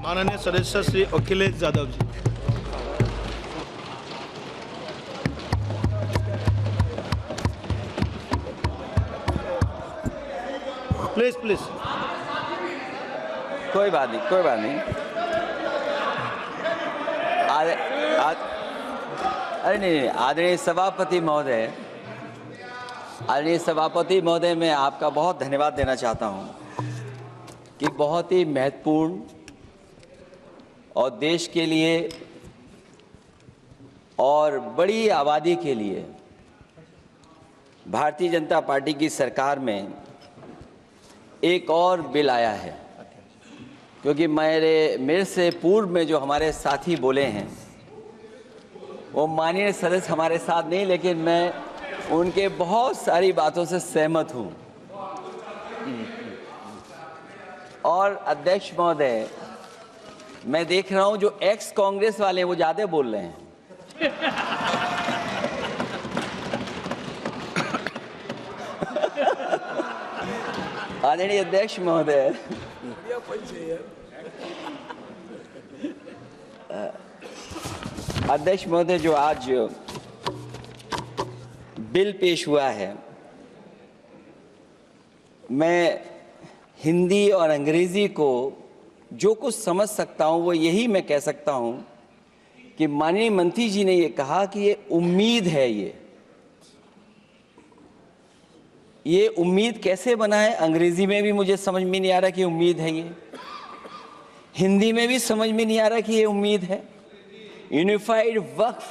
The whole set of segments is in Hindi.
माननीय सदस्य श्री अखिलेश यादव जी। Please please. कोई बात नहीं, कोई बात नहीं। अरे नहीं, आदरणीय सभापति महोदय, मैं आपका बहुत धन्यवाद देना चाहता हूं कि बहुत ही महत्वपूर्ण और देश के लिए और बड़ी आबादी के लिए भारतीय जनता पार्टी की सरकार में एक और बिल आया है। क्योंकि मेरे से पूर्व में जो हमारे साथी बोले हैं वो माननीय सदस्य हमारे साथ नहीं, लेकिन मैं उनके बहुत सारी बातों से सहमत हूं। और अध्यक्ष महोदय, मैं देख रहा हूं जो एक्स कांग्रेस वाले हैं वो ज्यादा बोल रहे हैं। आदरणीय अध्यक्ष महोदय, जो आज बिल पेश हुआ है, मैं हिंदी और अंग्रेजी को जो कुछ समझ सकता हूं वो यही मैं कह सकता हूं कि माननीय मंत्री जी ने ये कहा कि ये उम्मीद है। ये उम्मीद कैसे बना है, अंग्रेजी में भी मुझे समझ में नहीं आ रहा कि उम्मीद है ये, हिंदी में भी समझ में नहीं आ रहा कि ये उम्मीद है। यूनिफाइड वक्फ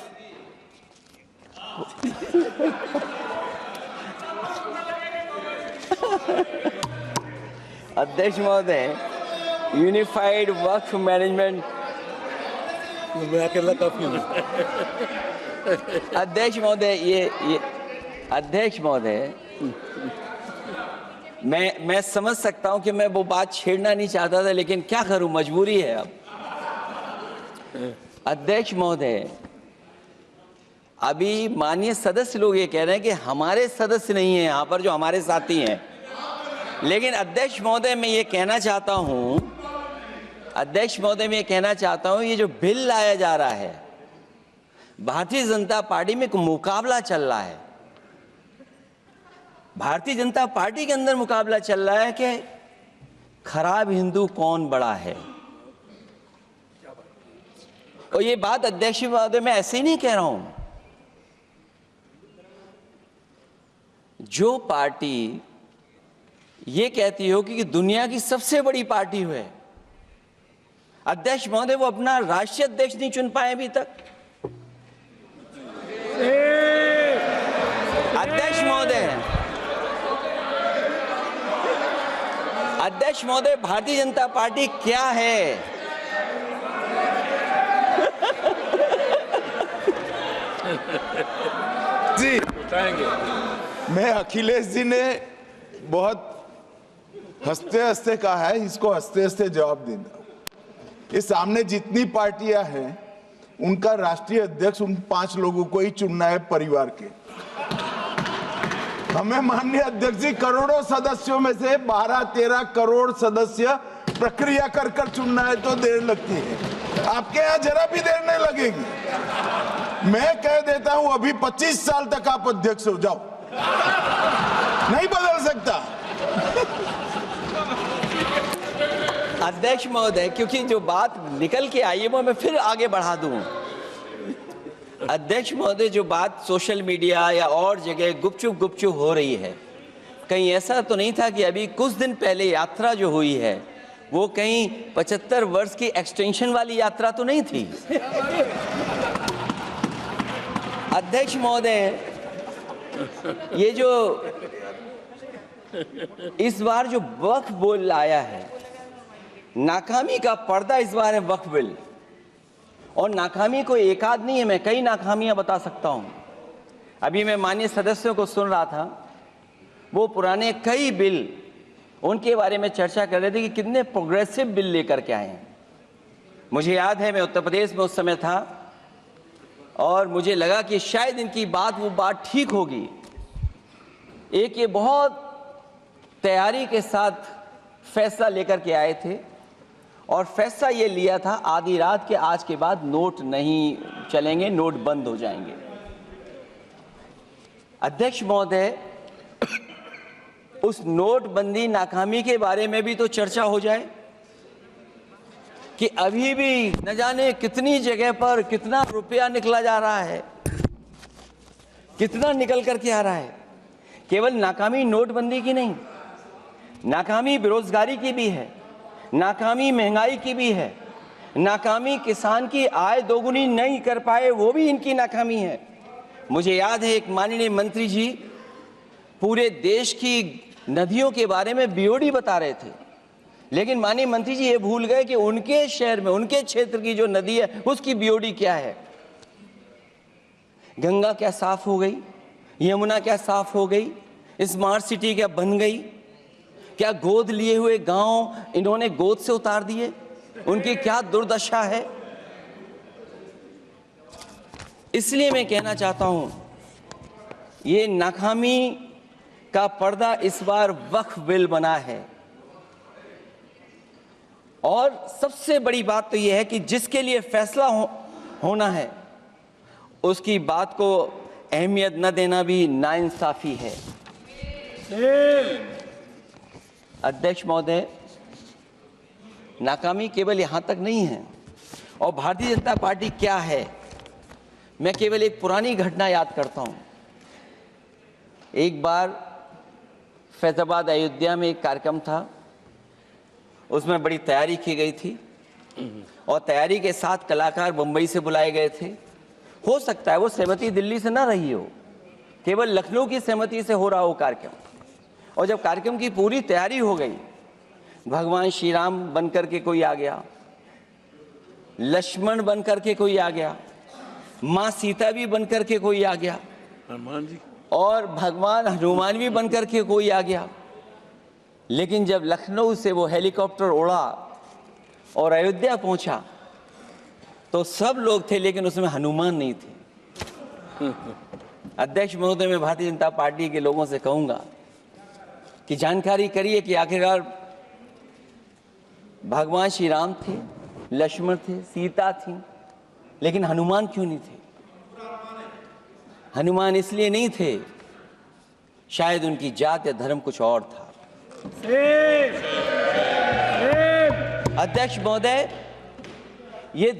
अध्यक्ष महोदय, यूनिफाइड वक्फ मैनेजमेंट, मैं अकेला काफी हूँ। अध्यक्ष महोदय, ये अध्यक्ष महोदय, मैं समझ सकता हूं कि मैं वो बात छेड़ना नहीं चाहता था, लेकिन क्या करूं, मजबूरी है अब। अध्यक्ष महोदय, अभी माननीय सदस्य लोग ये कह रहे हैं कि हमारे सदस्य नहीं है यहाँ पर जो हमारे साथी हैं, लेकिन अध्यक्ष महोदय मैं ये कहना चाहता हूं, ये जो बिल लाया जा रहा है, भारतीय जनता पार्टी में एक मुकाबला चल रहा है। भारतीय जनता पार्टी के अंदर मुकाबला चल रहा है कि खराब हिंदू कौन बड़ा है। और ये बात अध्यक्ष महोदय मैं ऐसे ही नहीं कह रहा हूं। जो पार्टी ये कहती हो कि दुनिया की सबसे बड़ी पार्टी है, अध्यक्ष महोदय वो अपना राष्ट्रीय अध्यक्ष नहीं चुन पाए अभी तक। अध्यक्ष महोदय, भारतीय जनता पार्टी क्या है? जी मैं अखिलेश जी ने बहुत हंसते हंसते कहा है, इसको हंसते हंसते जवाब देना। ये सामने जितनी पार्टियां हैं उनका राष्ट्रीय अध्यक्ष उन 5 लोगों को ही चुनना है परिवार के। हमें माननीय अध्यक्ष जी करोड़ों सदस्यों में से 12-13 करोड़ सदस्य प्रक्रिया कर चुनना है तो देर लगती है। आपके यहाँ जरा भी देर नहीं लगेगी। मैं कह देता हूं अभी 25 साल तक आप अध्यक्ष हो जाओ, नहीं बदल सकता। अध्यक्ष महोदय, क्योंकि जो बात निकल के आई है वो मैं फिर आगे बढ़ा दूं। अध्यक्ष महोदय, जो बात सोशल मीडिया या और जगह गुपचुप हो रही है, कहीं ऐसा तो नहीं था कि अभी कुछ दिन पहले यात्रा जो हुई है वो कहीं 75 वर्ष की एक्सटेंशन वाली यात्रा तो नहीं थी? अध्यक्ष महोदय, ये जो इस बार जो वक्फ बिल आया है, नाकामी का पर्दा इस बार है वक्फ बिल। और नाकामी कोई एक आध नहीं है, मैं कई नाकामियां बता सकता हूं। अभी मैं माननीय सदस्यों को सुन रहा था, वो पुराने कई बिल उनके बारे में चर्चा कर रहे थे कि कितने प्रोग्रेसिव बिल लेकर के आए हैं। मुझे याद है मैं उत्तर प्रदेश में उस समय था और मुझे लगा कि शायद इनकी वो बात ठीक होगी। एक ये बहुत तैयारी के साथ फैसला लेकर के आए थे और फैसला ये लिया था आधी रात के आज के बाद नोट नहीं चलेंगे, नोट बंद हो जाएंगे। अध्यक्ष महोदय, उस नोटबंदी नाकामी के बारे में भी तो चर्चा हो जाए कि अभी भी न जाने कितनी जगह पर कितना रुपया निकला जा रहा है, कितना निकल करके आ रहा है। केवल नाकामी नोटबंदी की नहीं, नाकामी बेरोजगारी की भी है, नाकामी महंगाई की भी है, नाकामी किसान की आय दोगुनी नहीं कर पाए वो भी इनकी नाकामी है। मुझे याद है एक माननीय मंत्री जी पूरे देश की नदियों के बारे में बीओडी बता रहे थे, लेकिन माननीय मंत्री जी ये भूल गए कि उनके शहर में, उनके क्षेत्र की जो नदी है उसकी बीओडी क्या है। गंगा क्या साफ हो गई, यमुना क्या साफ हो गई, स्मार्ट सिटी क्या बन गई, क्या गोद लिए हुए गांव इन्होंने गोद से उतार दिए, उनकी क्या दुर्दशा है। इसलिए मैं कहना चाहता हूं, ये नाकामी का पर्दा इस बार वक्फ बिल बना है। और सबसे बड़ी बात तो यह है कि जिसके लिए फैसला होना है उसकी बात को अहमियत न देना भी नाइंसाफी है। अध्यक्ष महोदय, नाकामी केवल यहां तक नहीं है। और भारतीय जनता पार्टी क्या है, मैं केवल एक पुरानी घटना याद करता हूं। एक बार फैजाबाद अयोध्या में एक कार्यक्रम था, उसमें बड़ी तैयारी की गई थी और तैयारी के साथ कलाकार मुंबई से बुलाए गए थे। हो सकता है वो सहमति दिल्ली से ना रही हो, केवल लखनऊ की सहमति से हो रहा हो कार्यक्रम। और जब कार्यक्रम की पूरी तैयारी हो गई, भगवान श्री राम बनकर के कोई आ गया, लक्ष्मण बनकर के कोई आ गया, माँ सीता भी बनकर के कोई आ गया, हनुमान जी और भगवान हनुमान भी बनकर के कोई आ गया। लेकिन जब लखनऊ से वो हेलीकॉप्टर उड़ा और अयोध्या पहुंचा तो सब लोग थे, लेकिन उसमें हनुमान नहीं थे। अध्यक्ष महोदय, मैं भारतीय जनता पार्टी के लोगों से कहूंगा कि जानकारी करिए कि आखिरकार भगवान श्री राम थे, लक्ष्मण थे, सीता थी, लेकिन हनुमान क्यों नहीं थे? हनुमान इसलिए नहीं थे, शायद उनकी जात या धर्म कुछ और था। अध्यक्ष महोदय, ये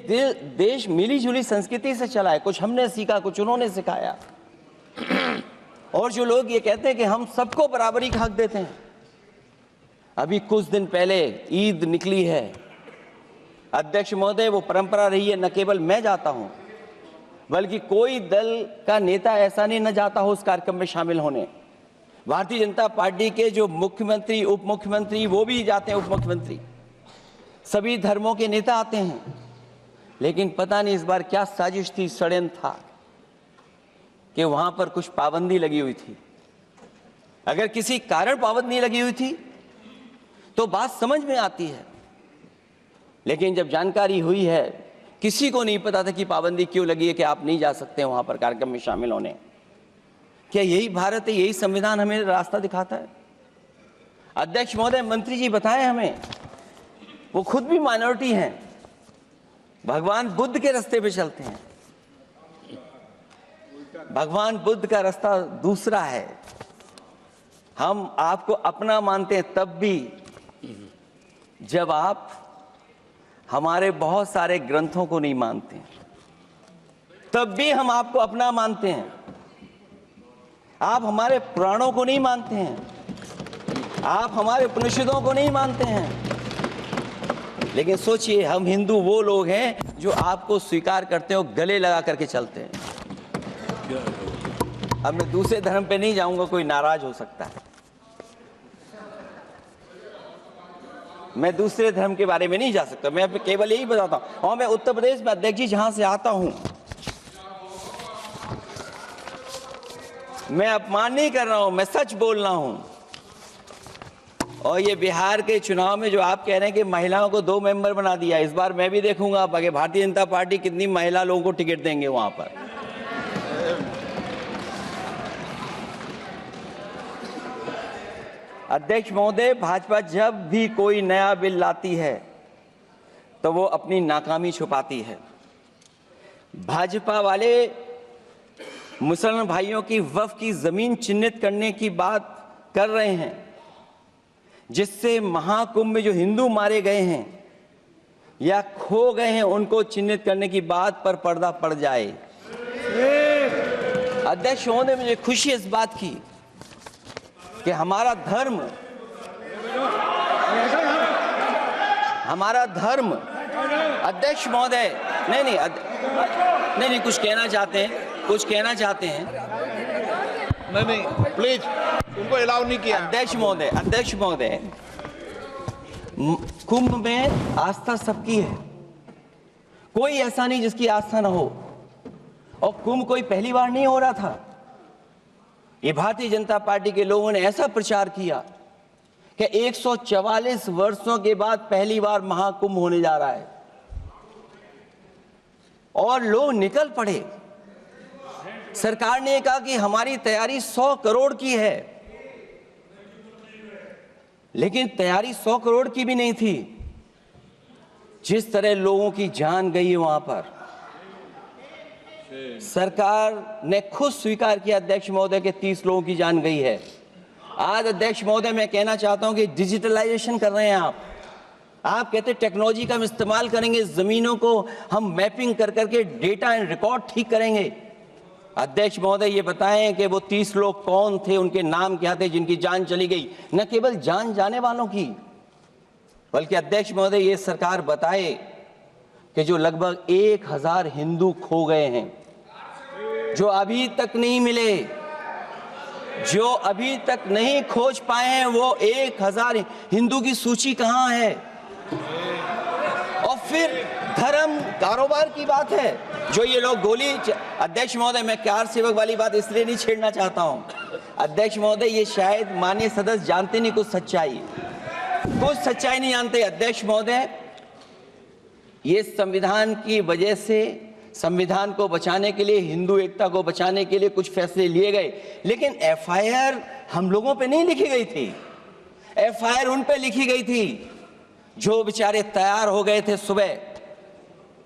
देश मिली जुली संस्कृति से चला है। कुछ हमने सीखा, कुछ उन्होंने सिखाया। और जो लोग ये कहते हैं कि हम सबको बराबरी का हक देते हैं, अभी कुछ दिन पहले ईद निकली है। अध्यक्ष महोदय, वो परंपरा रही है, न केवल मैं जाता हूं बल्कि कोई दल का नेता ऐसा नहीं न जाता हो उस कार्यक्रम में शामिल होने। भारतीय जनता पार्टी के जो मुख्यमंत्री, उप मुख्यमंत्री, वो भी जाते हैं, उप मुख्यमंत्री, सभी धर्मों के नेता आते हैं। लेकिन पता नहीं इस बार क्या साजिश थी, षड्यंत्र था कि वहां पर कुछ पाबंदी लगी हुई थी। अगर किसी कारण पाबंदी लगी हुई थी तो बात समझ में आती है, लेकिन जब जानकारी हुई है, किसी को नहीं पता था कि पाबंदी क्यों लगी है कि आप नहीं जा सकते वहां पर कार्यक्रम में शामिल होने। क्या यही भारत है, यही संविधान हमें रास्ता दिखाता है? अध्यक्ष महोदय, मंत्री जी बताएं हमें, वो खुद भी माइनॉरिटी हैं, भगवान बुद्ध के रास्ते पे चलते हैं। भगवान बुद्ध का रास्ता दूसरा है। हम आपको अपना मानते हैं तब भी जब आप हमारे बहुत सारे ग्रंथों को नहीं मानते, तब भी हम आपको अपना मानते हैं। आप हमारे पुराणों को नहीं मानते हैं, आप हमारे उपनिषदों को नहीं मानते हैं। लेकिन सोचिए, हम हिंदू वो लोग हैं जो आपको स्वीकार करते हैं और गले लगा करके चलते हैं। अब मैं दूसरे धर्म पे नहीं जाऊंगा, कोई नाराज हो सकता है। मैं दूसरे धर्म के बारे में नहीं जा सकता, मैं केवल यही बताता हूं। और मैं उत्तर प्रदेश में, अध्यक्ष जी, जहां से आता हूं, मैं अपमान नहीं कर रहा हूं, मैं सच बोल रहा हूं। और ये बिहार के चुनाव में जो आप कह रहे हैं कि महिलाओं को 2 मेंबर बना दिया, इस बार मैं भी देखूंगा कि भारतीय जनता पार्टी कितनी महिला लोगों को टिकट देंगे वहां पर। अध्यक्ष महोदय, भाजपा जब भी कोई नया बिल लाती है तो वो अपनी नाकामी छुपाती है। भाजपा वाले मुसलमान भाइयों की वक्फ की जमीन चिन्हित करने की बात कर रहे हैं, जिससे महाकुंभ में जो हिंदू मारे गए हैं या खो गए हैं उनको चिन्हित करने की बात पर पर्दा पड़ जाए। अध्यक्ष महोदय, मुझे खुशी इस बात की कि हमारा धर्म अध्यक्ष महोदय नहीं कुछ कहना चाहते हैं नहीं प्लीज, उनको अलाउ नहीं किया। अध्यक्ष महोदय, कुंभ में आस्था सबकी है, कोई ऐसा नहीं जिसकी आस्था ना हो। और कुंभ कोई पहली बार नहीं हो रहा था। ये भारतीय जनता पार्टी के लोगों ने ऐसा प्रचार किया कि 144 वर्षों के बाद पहली बार महाकुंभ होने जा रहा है और लोग निकल पड़े। सरकार ने कहा कि हमारी तैयारी 100 करोड़ की है, लेकिन तैयारी 100 करोड़ की भी नहीं थी। जिस तरह लोगों की जान गई है वहां पर, सरकार ने खुद स्वीकार किया अध्यक्ष महोदय के 30 लोगों की जान गई है। आज अध्यक्ष महोदय मैं कहना चाहता हूं कि डिजिटलाइजेशन कर रहे हैं आप कहते टेक्नोलॉजी का हम इस्तेमाल करेंगे, जमीनों को हम मैपिंग कर करके डेटा एंड रिकॉर्ड ठीक करेंगे। अध्यक्ष महोदय ये बताएं कि वो 30 लोग कौन थे, उनके नाम क्या थे जिनकी जान चली गई, न केवल जान जाने वालों की, बल्कि अध्यक्ष महोदय ये सरकार बताए कि जो लगभग 1000 हिंदू खो गए हैं, जो अभी तक नहीं मिले, जो अभी तक नहीं खोज पाए हैं, वो 1000 हिंदू की सूची कहां है? और फिर धर्म कारोबार की बात है, जो ये लोग अध्यक्ष महोदय मैं कार सेवक वाली बात इसलिए नहीं छेड़ना चाहता हूं। अध्यक्ष महोदय ये शायद माननीय सदस्य जानते नहीं कुछ सच्चाई नहीं जानते। अध्यक्ष महोदय, ये संविधान की वजह से, संविधान को बचाने के लिए, हिंदू एकता को बचाने के लिए कुछ फैसले लिए गए, लेकिन एफआईआर हम लोगों पे नहीं लिखी गई थी। एफआईआर उन पे लिखी गई थी जो बेचारे तैयार हो गए थे सुबह,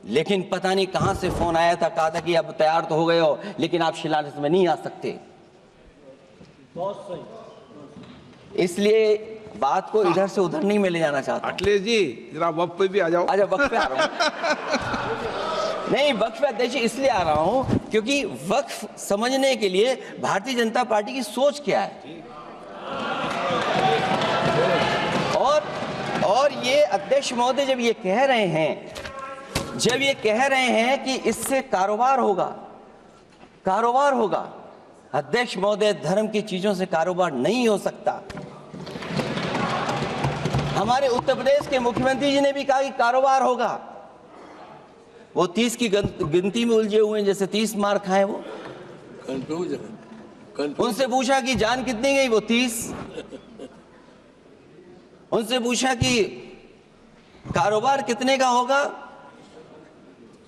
लेकिन पता नहीं कहां से फोन आया था, कहा था कि अब तैयार तो हो गए हो लेकिन आप शिलान्यास में नहीं आ सकते। बहुत सही। इसलिए बात को इधर से उधर नहीं में ले जाना चाहता। अखिलेश जी जरा वक्त पे भी आ जाओ। अच्छा, वक्त पे आ रहा हूं। नहीं, वक्फ पे अध्यक्ष इसलिए आ रहा हूं क्योंकि वक्फ समझने के लिए भारतीय जनता पार्टी की सोच क्या है। और ये अध्यक्ष महोदय जब ये कह रहे हैं कि इससे कारोबार होगा, अध्यक्ष महोदय धर्म की चीजों से कारोबार नहीं हो सकता। हमारे उत्तर प्रदेश के मुख्यमंत्री जी ने भी कहा कि कारोबार होगा। वो 30 की गिनती में उलझे हुए हैं, जैसे 30 मार खाए वो। उनसे पूछा कि जान कितनी गई, वो 30। उनसे पूछा कि कारोबार कितने का होगा,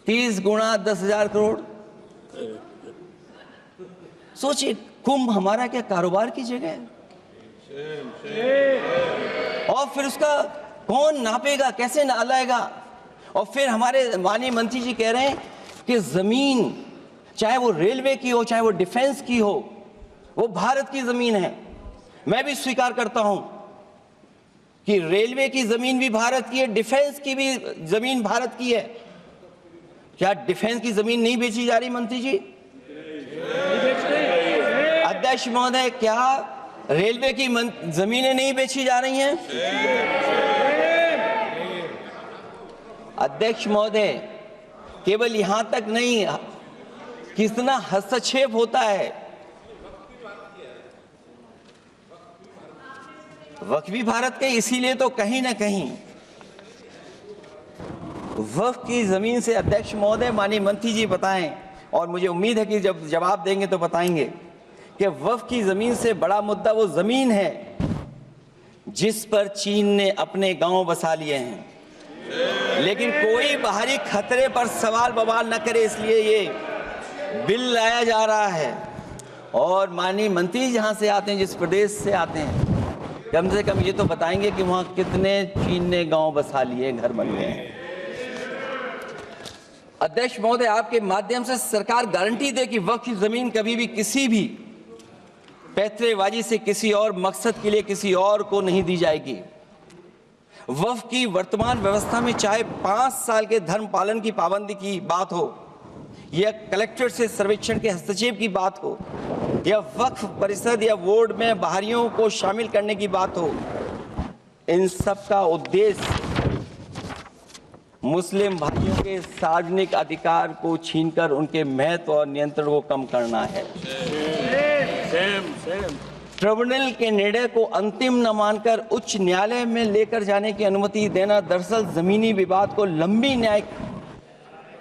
30 गुणा 10,000 करोड़। सोचिए, कुंभ हमारा क्या कारोबार की जगह है? और फिर उसका कौन नापेगा, कैसे नालाएगा? और फिर हमारे माननीय मंत्री जी कह रहे हैं कि जमीन, चाहे वो रेलवे की हो, चाहे वो डिफेंस की हो, वो भारत की जमीन है। मैं भी स्वीकार करता हूं कि रेलवे की जमीन भी भारत की है, डिफेंस की भी जमीन भारत की है। क्या डिफेंस की जमीन नहीं बेची जा रही मंत्री जी? अध्यक्ष महोदय, क्या रेलवे की जमीनें नहीं बेची जा रही हैं? अध्यक्ष महोदय, केवल यहां तक नहीं, कितना हस्तक्षेप होता है। वक्फ भी भारत के, इसीलिए तो कहीं ना कहीं वक्फ की जमीन से, अध्यक्ष महोदय माननीय मंत्री जी बताएं, और मुझे उम्मीद है कि जब जवाब देंगे तो बताएंगे कि वक्फ की जमीन से बड़ा मुद्दा वो जमीन है जिस पर चीन ने अपने गांव बसा लिए हैं, लेकिन कोई बाहरी खतरे पर सवाल बवाल न करे, इसलिए ये बिल लाया जा रहा है। और माननीय मंत्री जहां से आते हैं, जिस प्रदेश से आते हैं, कम से कम ये तो बताएंगे कि वहां कितने चीन ने गांव बसा लिए, घर बन गए हैं। अध्यक्ष महोदय, आपके माध्यम से सरकार गारंटी दे कि वक्फ की जमीन कभी भी किसी भी पैतरेबाजी से किसी और मकसद के लिए किसी और को नहीं दी जाएगी। वक्फ की वर्तमान व्यवस्था में चाहे 5 साल के धर्म पालन की पाबंदी की बात हो या कलेक्टर से सर्वेक्षण के हस्तक्षेप की बात हो या वक्फ परिषद या बोर्ड में बाहरियों को शामिल करने की बात हो, इन सब का उद्देश्य मुस्लिम भाइयों के सार्वजनिक अधिकार को छीनकर उनके महत्व और नियंत्रण को कम करना है। ट्रिब्यूनल के निर्णय को अंतिम न मानकर उच्च न्यायालय में लेकर जाने की अनुमति देना दरअसल जमीनी विवाद को लंबी न्यायिक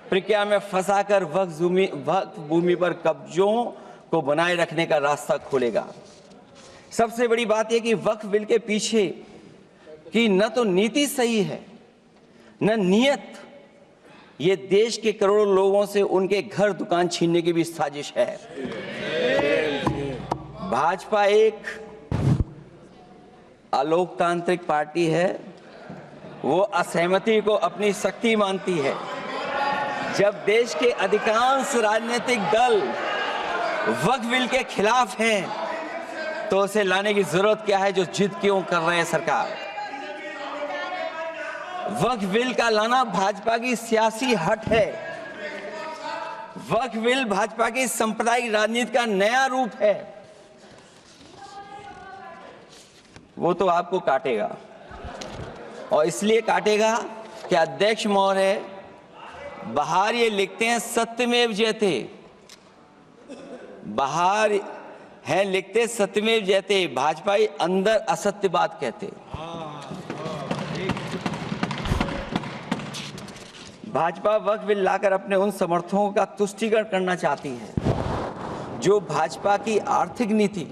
प्रक्रिया में फंसाकर वक्फ भूमि पर कब्जों को बनाए रखने का रास्ता खोलेगा। सबसे बड़ी बात यह कि वक्फ बिल के पीछे की न तो नीति सही है न नीयत, ये देश के करोड़ों लोगों से उनके घर दुकान छीनने की भी साजिश है। भाजपा एक अलोकतांत्रिक पार्टी है, वो असहमति को अपनी शक्ति मानती है। जब देश के अधिकांश राजनीतिक दल वक्फ बिल के खिलाफ हैं, तो उसे लाने की जरूरत क्या है? जो जिद क्यों कर रहे हैं सरकार? वक्फ बिल का लाना भाजपा की सियासी हट है। वक्फ बिल भाजपा की सांप्रदायिक राजनीति का नया रूप है। वो तो आपको काटेगा, और इसलिए काटेगा कि अध्यक्ष महोदय बाहर ये लिखते हैं सत्यमेव जयते, बाहर है लिखते सत्यमेव जयते, भाजपाई अंदर असत्य बात कहते। भाजपा वक्फ बिल लाकर अपने उन समर्थकों का तुष्टीकरण करना चाहती है जो भाजपा की आर्थिक नीति,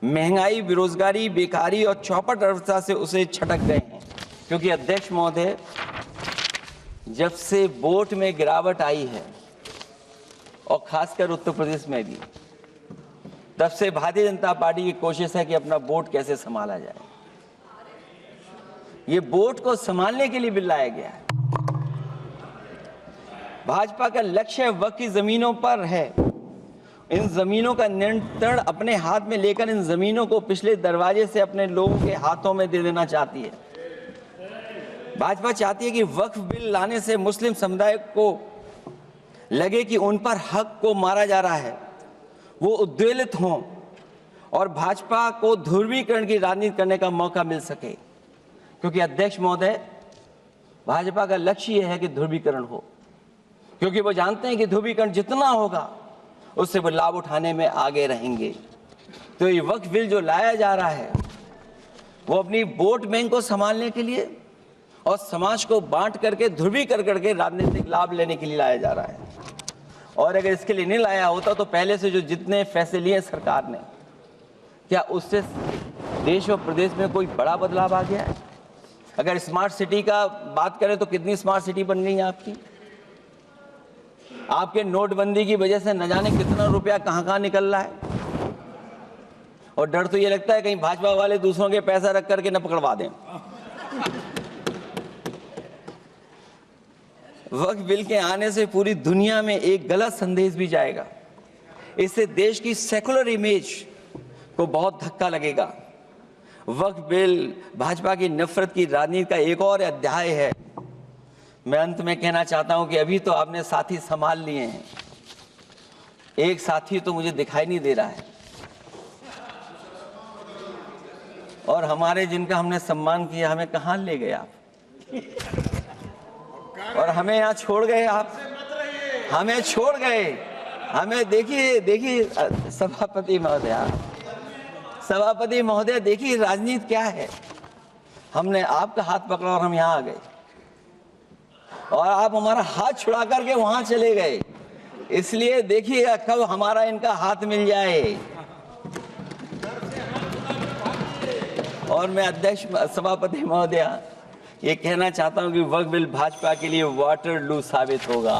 महंगाई, बेरोजगारी, बेकारी और चौपट अर्थव्यवस्था से उसे छटक गए हैं। क्योंकि अध्यक्ष महोदय, जब से वोट में गिरावट आई है और खासकर उत्तर प्रदेश में भी, तब से भारतीय जनता पार्टी की कोशिश है कि अपना वोट कैसे संभाला जाए। ये वोट को संभालने के लिए बिल लाया गया है। भाजपा का लक्ष्य वक्फ की जमीनों पर है। इन जमीनों का नियंत्रण अपने हाथ में लेकर इन जमीनों को पिछले दरवाजे से अपने लोगों के हाथों में दे देना चाहती है। भाजपा चाहती है कि वक्फ बिल लाने से मुस्लिम समुदाय को लगे कि उन पर हक को मारा जा रहा है, वो उद्वेलित हों और भाजपा को ध्रुवीकरण की राजनीति करने का मौका मिल सके। क्योंकि अध्यक्ष महोदय, भाजपा का लक्ष्य यह है कि ध्रुवीकरण हो, क्योंकि वो जानते हैं कि ध्रुवीकरण जितना होगा उससे वो लाभ उठाने में आगे रहेंगे। तो ये वक्फ बिल जो लाया जा रहा है, वो अपनी वोट बैंक को संभालने के लिए और समाज को बांट करके ध्रुवीकरण करके राजनीतिक लाभ लेने के लिए लाया जा रहा है। और अगर इसके लिए नहीं लाया होता तो पहले से जो जितने फैसले लिए सरकार ने, क्या उससे देश और प्रदेश में कोई बड़ा बदलाव आ गया है? अगर स्मार्ट सिटी का बात करें तो कितनी स्मार्ट सिटी बन गई है आपकी? आपके नोटबंदी की वजह से न जाने कितना रुपया कहां निकल रहा है। और डर तो ये लगता है कहीं भाजपा वाले दूसरों के पैसा रख करके न पकड़वा दें। वक्फ बिल के आने से पूरी दुनिया में एक गलत संदेश भी जाएगा। इससे देश की सेकुलर इमेज को बहुत धक्का लगेगा। वक्फ बिल भाजपा की नफरत की राजनीति का एक और अध्याय है। मैं अंत में कहना चाहता हूं कि अभी तो आपने साथी संभाल लिए हैं, एक साथी तो मुझे दिखाई नहीं दे रहा है, और हमारे जिनका हमने सम्मान किया हमें कहां ले गए आप, और हमें यहां छोड़ गए आप, हमें छोड़ गए। हमें देखिए सभापति महोदय देखिए राजनीति क्या है। हमने आपका हाथ पकड़ा और हम यहां आ गए, और आप हमारा हाथ छुड़ा करके वहां चले गए। इसलिए देखिएगा कब हमारा इनका हाथ मिल जाए। और मैं अध्यक्ष सभापति महोदय ये कहना चाहता हूं कि वक्फ बिल भाजपा के लिए वाटरलू साबित होगा,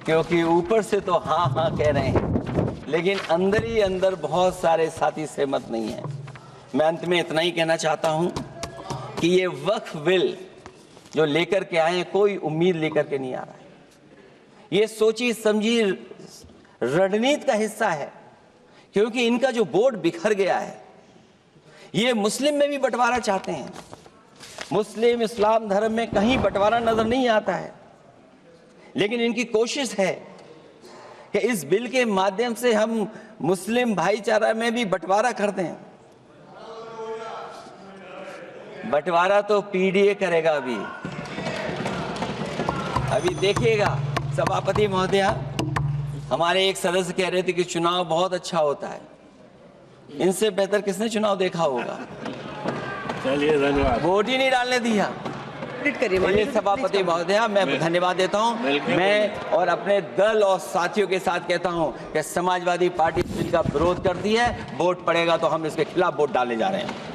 क्योंकि ऊपर से तो हाँ हाँ कह रहे हैं, लेकिन अंदर ही अंदर बहुत सारे साथी सहमत नहीं है। मैं अंत में इतना ही कहना चाहता हूं कि ये वक्फ बिल जो लेकर के आए, कोई उम्मीद लेकर के नहीं आ रहा है। ये सोची समझी रणनीति का हिस्सा है, क्योंकि इनका जो बोर्ड बिखर गया है, ये मुस्लिम में भी बंटवारा चाहते हैं। मुस्लिम इस्लाम धर्म में कहीं बंटवारा नजर नहीं आता है, लेकिन इनकी कोशिश है कि इस बिल के माध्यम से हम मुस्लिम भाईचारा में भी बंटवारा कर दें। बंटवारा तो पीडीए करेगा। अभी देखिएगा सभापति महोदया, हमारे एक सदस्य कह रहे थे कि चुनाव बहुत अच्छा होता है। इनसे बेहतर किसने चुनाव देखा होगा? चलिए, धन्यवाद। वोट ही नहीं डालने दिया। चलिए सभापति महोदया, मैं धन्यवाद देता हूं। मैं और अपने दल और साथियों के साथ कहता हूं कि समाजवादी पार्टी बिल का विरोध करती है। वोट पड़ेगा तो हम इसके खिलाफ वोट डालने जा रहे हैं।